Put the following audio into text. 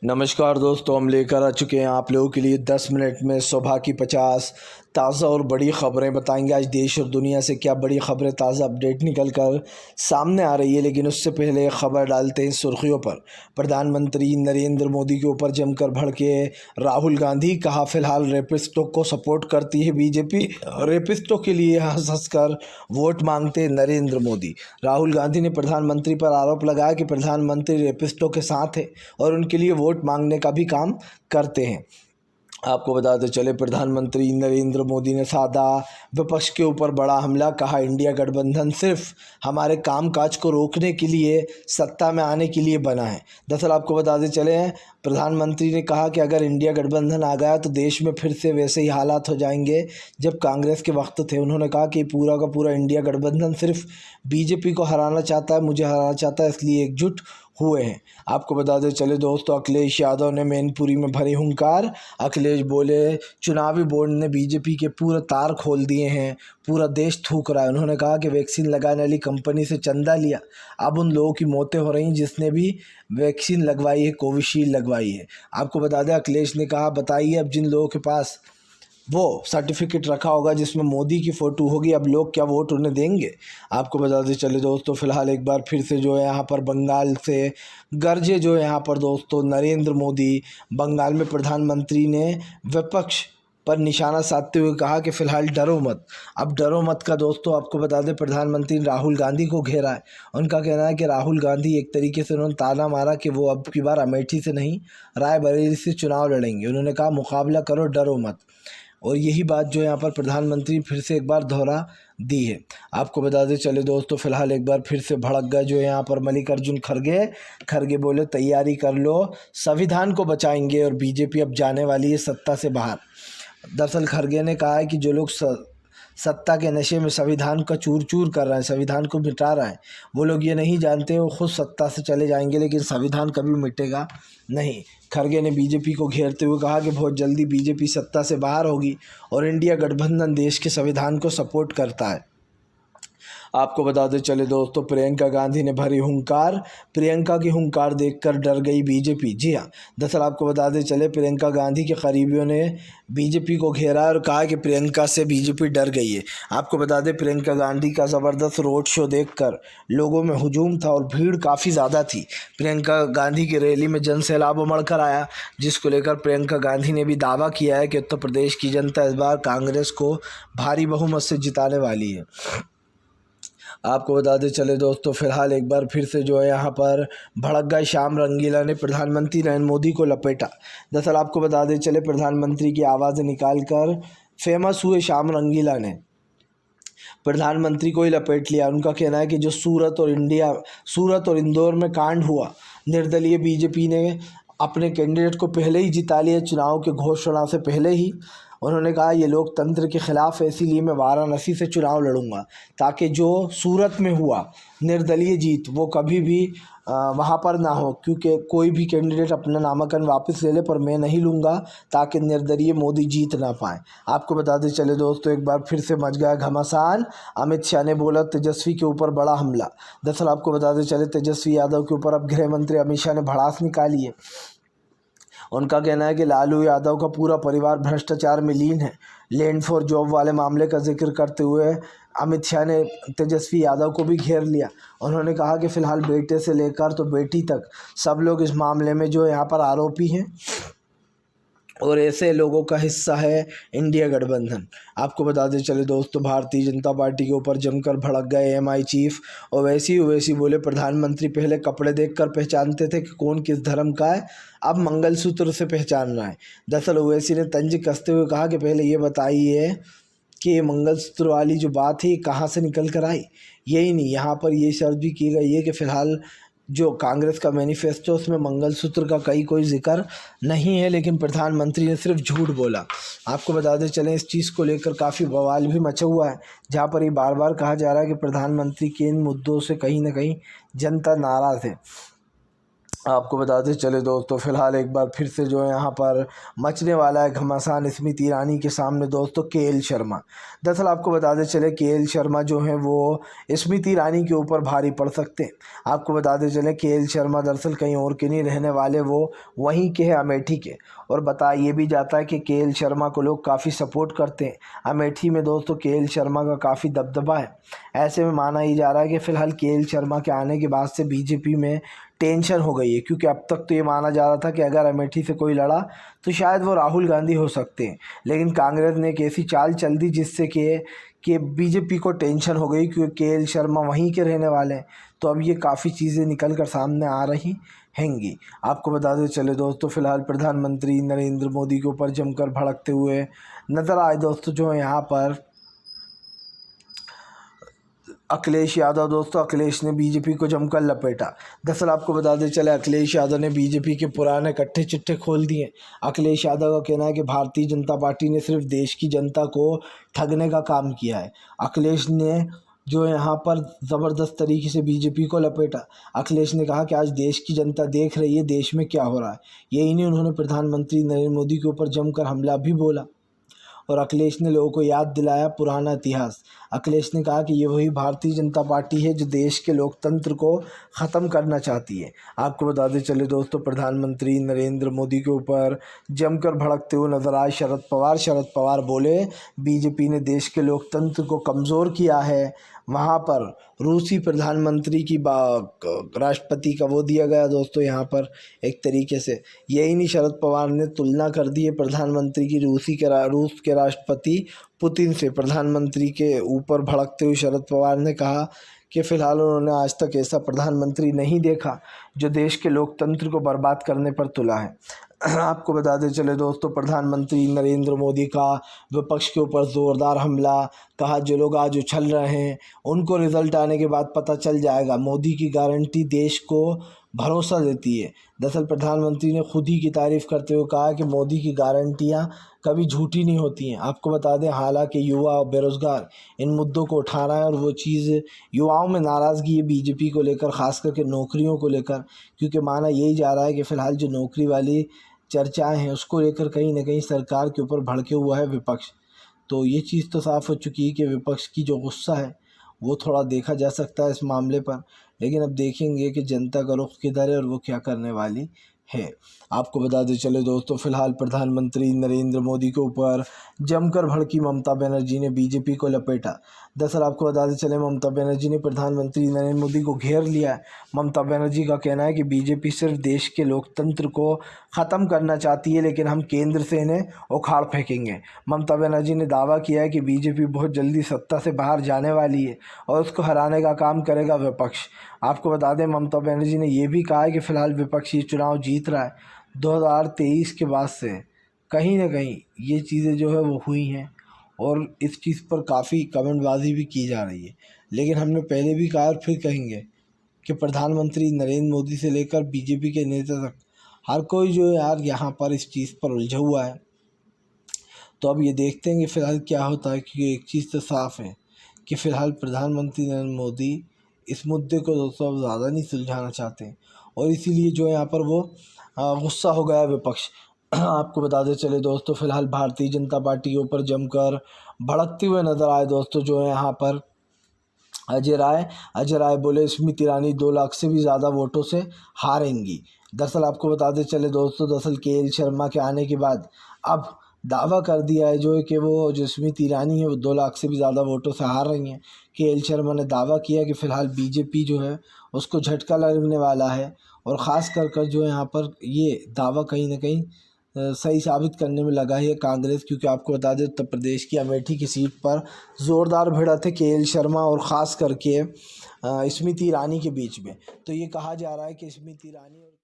नमस्कार दोस्तों, हम लेकर आ चुके हैं आप लोगों के लिए 10 मिनट में सुबह की 50 ताज़ा और बड़ी ख़बरें बताएंगे। आज देश और दुनिया से क्या बड़ी ख़बरें ताज़ा अपडेट निकल कर सामने आ रही है, लेकिन उससे पहले ख़बर डालते हैं सुर्खियों पर। प्रधानमंत्री नरेंद्र मोदी के ऊपर जमकर भड़के राहुल गांधी। कहा फिलहाल रेपिस्टों को सपोर्ट करती है बीजेपी, रेपिस्टों के लिए हंस हंस कर वोट मांगते नरेंद्र मोदी। राहुल गांधी ने प्रधानमंत्री पर आरोप लगाया कि प्रधानमंत्री रेपिस्टों के साथ है और उनके लिए वोट मांगने का भी काम करते हैं। आपको बताते चले, प्रधानमंत्री नरेंद्र मोदी ने साधा विपक्ष के ऊपर बड़ा हमला। कहा इंडिया गठबंधन सिर्फ हमारे कामकाज को रोकने के लिए, सत्ता में आने के लिए बना है। दरअसल आपको बताते चले हैं, प्रधानमंत्री ने कहा कि अगर इंडिया गठबंधन आ गया तो देश में फिर से वैसे ही हालात हो जाएंगे जब कांग्रेस के वक्त थे। उन्होंने कहा कि पूरा का पूरा इंडिया गठबंधन सिर्फ बीजेपी को हराना चाहता है, मुझे हराना चाहता है, इसलिए एकजुट हुए हैं। आपको बताते चले दोस्तों, अखिलेश यादव ने मैनपुरी में भरी हुंकार। अखिलेश बोले चुनावी बोर्ड ने बीजेपी के पूरे तार खोल दिए हैं, पूरा देश थूक रहा है। उन्होंने कहा कि वैक्सीन लगाने वाली कंपनी से चंदा लिया, अब उन लोगों की मौतें हो रही हैं जिसने भी वैक्सीन लगवाई है, कोविशील्ड लगवाई है। आपको बता दें, अखिलेश ने कहा बताइए, अब जिन लोगों के पास वो सर्टिफिकेट रखा होगा जिसमें मोदी की फ़ोटो होगी, अब लोग क्या वोट उन्हें देंगे। आपको बताते चले दोस्तों, फिलहाल एक बार फिर से जो है यहाँ पर बंगाल से गरजे जो है यहाँ पर दोस्तों नरेंद्र मोदी। बंगाल में प्रधानमंत्री ने विपक्ष पर निशाना साधते हुए कहा कि फ़िलहाल डरो मत। अब डरो मत का दोस्तों आपको बता दें, प्रधानमंत्री राहुल गांधी को घेरा है। उनका कहना है कि राहुल गांधी एक तरीके से उन्होंने ताना मारा कि वो अब की बार अमेठी से नहीं, रायबरेली से चुनाव लड़ेंगे। उन्होंने कहा मुकाबला करो, डरो मत। और यही बात जो यहाँ पर प्रधानमंत्री फिर से एक बार दोहरा दी है। आपको बताते चले दोस्तों, फिलहाल एक बार फिर से भड़क गए जो यहाँ पर मल्लिकार्जुन खड़गे बोले तैयारी कर लो, संविधान को बचाएंगे और बीजेपी अब जाने वाली है सत्ता से बाहर। दरअसल खड़गे ने कहा है कि जो लोग सत्ता के नशे में संविधान का चूर चूर कर रहे हैं, संविधान को मिटा रहे हैं, वो लोग ये नहीं जानते वो खुद सत्ता से चले जाएंगे, लेकिन संविधान कभी मिटेगा नहीं। खड़गे ने बीजेपी को घेरते हुए कहा कि बहुत जल्दी बीजेपी सत्ता से बाहर होगी और इंडिया गठबंधन देश के संविधान को सपोर्ट करता है। आपको बताते चले दोस्तों, प्रियंका गांधी ने भरी हुंकार। प्रियंका की हुंकार देखकर डर गई बीजेपी। जी हाँ, दरअसल आपको बताते चले, प्रियंका गांधी के करीबियों ने बीजेपी को घेरा और कहा कि प्रियंका से बीजेपी डर गई है। आपको बता दें, प्रियंका गांधी का ज़बरदस्त रोड शो देखकर लोगों में हुजूम था और भीड़ काफ़ी ज़्यादा थी। प्रियंका गांधी की रैली में जन सैलाब उमड़ कर आया, जिसको लेकर प्रियंका गांधी ने भी दावा किया है कि उत्तर प्रदेश की जनता इस बार कांग्रेस को भारी बहुमत से जिताने वाली है। आपको बताते चले दोस्तों, फिलहाल एक बार फिर से जो है यहाँ पर भड़क गए श्याम रंगीला ने प्रधानमंत्री नरेंद्र मोदी को लपेटा। दरअसल आपको बताते चले, प्रधानमंत्री की आवाज़ निकालकर फेमस हुए श्याम रंगीला ने प्रधानमंत्री को ही लपेट लिया। उनका कहना है कि जो सूरत और इंदौर में कांड हुआ, निर्दलीय बीजेपी ने अपने कैंडिडेट को पहले ही जिता लिया, चुनाव के घोषणा से पहले ही। उन्होंने कहा ये लोकतंत्र के ख़िलाफ़ है, इसीलिए मैं वाराणसी से चुनाव लड़ूंगा, ताकि जो सूरत में हुआ निर्दलीय जीत वो कभी भी वहाँ पर ना हो, क्योंकि कोई भी कैंडिडेट अपना नामांकन वापस ले ले पर मैं नहीं लूँगा, ताकि निर्दलीय मोदी जीत ना पाए। आपको बताते चले दोस्तों, एक बार फिर से मच गया घमासान। अमित शाह ने बोला तेजस्वी के ऊपर बड़ा हमला। दरअसल आपको बताते चले, तेजस्वी यादव के ऊपर अब गृह मंत्री अमित शाह ने भड़ास निकाली है। उनका कहना है कि लालू यादव का पूरा परिवार भ्रष्टाचार में लीन है। लैंड फॉर जॉब वाले मामले का जिक्र करते हुए अमित शाह ने तेजस्वी यादव को भी घेर लिया। उन्होंने कहा कि फ़िलहाल बेटे से लेकर तो बेटी तक सब लोग इस मामले में जो यहाँ पर आरोपी हैं और ऐसे लोगों का हिस्सा है इंडिया गठबंधन। आपको बताते चले दोस्तों, भारतीय जनता पार्टी के ऊपर जमकर भड़क गए एमआई चीफ ओवैसी बोले प्रधानमंत्री पहले कपड़े देखकर पहचानते थे कि कौन किस धर्म का है, अब मंगलसूत्र से पहचान रहा है। दरअसल ओवैसी ने तंज कसते हुए कहा कि पहले ये बताइए कि ये मंगलसूत्र वाली जो बात है ये कहाँ से निकल कर आई। यही नहीं, यहाँ पर ये शर्त भी की गई है कि फ़िलहाल जो कांग्रेस का मैनिफेस्टो उसमें मंगलसूत्र का कोई जिक्र नहीं है, लेकिन प्रधानमंत्री ने सिर्फ झूठ बोला। आपको बताते चलें, इस चीज़ को लेकर काफ़ी बवाल भी मचा हुआ है, जहाँ पर ये बार बार कहा जा रहा है कि प्रधानमंत्री के इन मुद्दों से कहीं ना कहीं जनता नाराज़ है। आपको बताते चले दोस्तों, फिलहाल एक बार फिर से जो है यहाँ पर मचने वाला है घमासान स्मृति ईरानी के सामने दोस्तों केएल शर्मा। दरअसल आपको बताते चले केएल शर्मा जो है वो स्मृति ईरानी के ऊपर भारी पड़ सकते हैं। आपको बताते चले केएल शर्मा दरअसल कहीं और के नहीं रहने वाले, वो वहीं के हैं, अमेठी के। और बता ये भी जाता है कि केएल शर्मा को लोग काफ़ी सपोर्ट करते हैं। अमेठी में दोस्तों केएल शर्मा का काफ़ी दबदबा है। ऐसे में माना ही जा रहा है कि फ़िलहाल केएल शर्मा के आने के बाद से बीजेपी में टेंशन हो गई है, क्योंकि अब तक तो ये माना जा रहा था कि अगर अमेठी से कोई लड़ा तो शायद वो राहुल गांधी हो सकते हैं। लेकिन कांग्रेस ने एक ऐसी चाल चल दी जिससे कि बीजेपी को टेंशन हो गई, क्योंकि केएल शर्मा वहीं के रहने वाले हैं। तो अब ये काफ़ी चीज़ें निकल कर सामने आ रही हैंगी। आपको बताते चले दोस्तों, फिलहाल प्रधानमंत्री नरेंद्र मोदी के ऊपर जमकर भड़कते हुए नज़र आए दोस्तों जो यहाँ पर अखिलेश यादव। दोस्तों अखिलेश ने बीजेपी को जमकर लपेटा। दरअसल आपको बताते चले अखिलेश यादव ने बीजेपी के पुराने कट्टे चिट्ठे खोल दिए। अखिलेश यादव का कहना है कि भारतीय जनता पार्टी ने सिर्फ देश की जनता को ठगने का काम किया है। अखिलेश ने जो यहाँ पर ज़बरदस्त तरीके से बीजेपी को लपेटा। अखिलेश ने कहा कि आज देश की जनता देख रही है देश में क्या हो रहा है। यही नहीं, उन्होंने प्रधानमंत्री नरेंद्र मोदी के ऊपर जमकर हमला भी बोला। और अखिलेश ने लोगों को याद दिलाया पुराना इतिहास। अखिलेश ने कहा कि ये वही भारतीय जनता पार्टी है जो देश के लोकतंत्र को ख़त्म करना चाहती है। आपको बताते चले दोस्तों, प्रधानमंत्री नरेंद्र मोदी के ऊपर जमकर भड़कते हुए नजर आए शरद पवार। शरद पवार बोले बीजेपी ने देश के लोकतंत्र को कमज़ोर किया है। वहाँ पर रूसी प्रधानमंत्री की राष्ट्रपति का वो दिया गया दोस्तों यहाँ पर एक तरीके से। यही नहीं, शरद पवार ने तुलना कर दी है प्रधानमंत्री की रूस के राष्ट्रपति पुतिन से। प्रधानमंत्री के ऊपर भड़कते हुए शरद पवार ने कहा कि फ़िलहाल उन्होंने आज तक ऐसा प्रधानमंत्री नहीं देखा जो देश के लोकतंत्र को बर्बाद करने पर तुला है। आपको बताते चले दोस्तों, प्रधानमंत्री नरेंद्र मोदी का विपक्ष के ऊपर ज़ोरदार हमला। कहा जो लोग आज उछल रहे हैं उनको रिज़ल्ट आने के बाद पता चल जाएगा। मोदी की गारंटी देश को भरोसा देती है। दरअसल प्रधानमंत्री ने खुद ही की तारीफ़ करते हुए कहा कि मोदी की गारंटियाँ कभी झूठी नहीं होती हैं। आपको बता दें, हालांकि युवा और बेरोज़गार इन मुद्दों को उठा रहा है और वो चीज़ युवाओं में नाराज़गी है बीजेपी को लेकर, ख़ास करके नौकरियों को लेकर। क्योंकि माना यही जा रहा है कि फ़िलहाल जो नौकरी वाली चर्चाएं हैं उसको लेकर कहीं ना कहीं सरकार के ऊपर भड़के हुआ है विपक्ष। तो ये चीज़ तो साफ़ हो चुकी है कि विपक्ष की जो गुस्सा है वो थोड़ा देखा जा सकता है इस मामले पर। लेकिन अब देखेंगे कि जनता का रुख किधर है और वो क्या करने वाली है। आपको बताते चले दोस्तों, फिलहाल प्रधानमंत्री नरेंद्र मोदी के ऊपर जमकर भड़की ममता बनर्जी ने बीजेपी को लपेटा। दरअसल आपको बताते चले ममता बनर्जी ने प्रधानमंत्री नरेंद्र मोदी को घेर लिया है। ममता बनर्जी का कहना है कि बीजेपी सिर्फ देश के लोकतंत्र को ख़त्म करना चाहती है, लेकिन हम केंद्र से इन्हें उखाड़ फेंकेंगे। ममता बनर्जी ने दावा किया है कि बीजेपी बहुत जल्दी सत्ता से बाहर जाने वाली है और उसको हराने का काम करेगा विपक्ष। आपको बता दें, ममता बनर्जी ने यह भी कहा है कि फ़िलहाल विपक्ष ये चुनाव जीत रहा है। 2023 के बाद से कहीं ना कहीं ये चीज़ें जो है वो हुई हैं और इस चीज़ पर काफ़ी कमेंटबाजी भी की जा रही है। लेकिन हमने पहले भी कहा और फिर कहेंगे कि प्रधानमंत्री नरेंद्र मोदी से लेकर बीजेपी के नेता तक हर कोई जो है यार यहाँ पर इस चीज़ पर उलझा हुआ है। तो अब ये देखते हैं कि फ़िलहाल क्या होता है, क्योंकि एक चीज़ तो साफ़ है कि फ़िलहाल प्रधानमंत्री नरेंद्र मोदी इस मुद्दे को दोस्तों अब ज़्यादा नहीं सुलझाना चाहते और इसीलिए जो है यहाँ पर वो गुस्सा हो गया विपक्ष। आपको बताते चले दोस्तों, फिलहाल भारतीय जनता पार्टी के ऊपर जमकर भड़कते हुए नज़र आए दोस्तों जो है यहाँ पर अजय राय बोले स्मृति ईरानी 2 लाख से भी ज़्यादा वोटों से हारेंगी। दरअसल आपको बताते चले दोस्तों, दरअसल केएल शर्मा के आने के बाद अब दावा कर दिया है जो है कि वो जो स्मृति ईरानी है वो 2 लाख से भी ज़्यादा वोटों से हार रही हैं। केएल शर्मा ने दावा किया कि फ़िलहाल बीजेपी जो है उसको झटका लगने वाला है और ख़ास कर जो है यहाँ पर ये दावा कहीं ना कहीं सही साबित करने में लगा है कांग्रेस। क्योंकि आपको बता दें, उत्तर प्रदेश की अमेठी की सीट पर ज़ोरदार भिड़ंत है केएल शर्मा और ख़ास करके स्मृति ईरानी के बीच में। तो ये कहा जा रहा है कि स्मृति ईरानी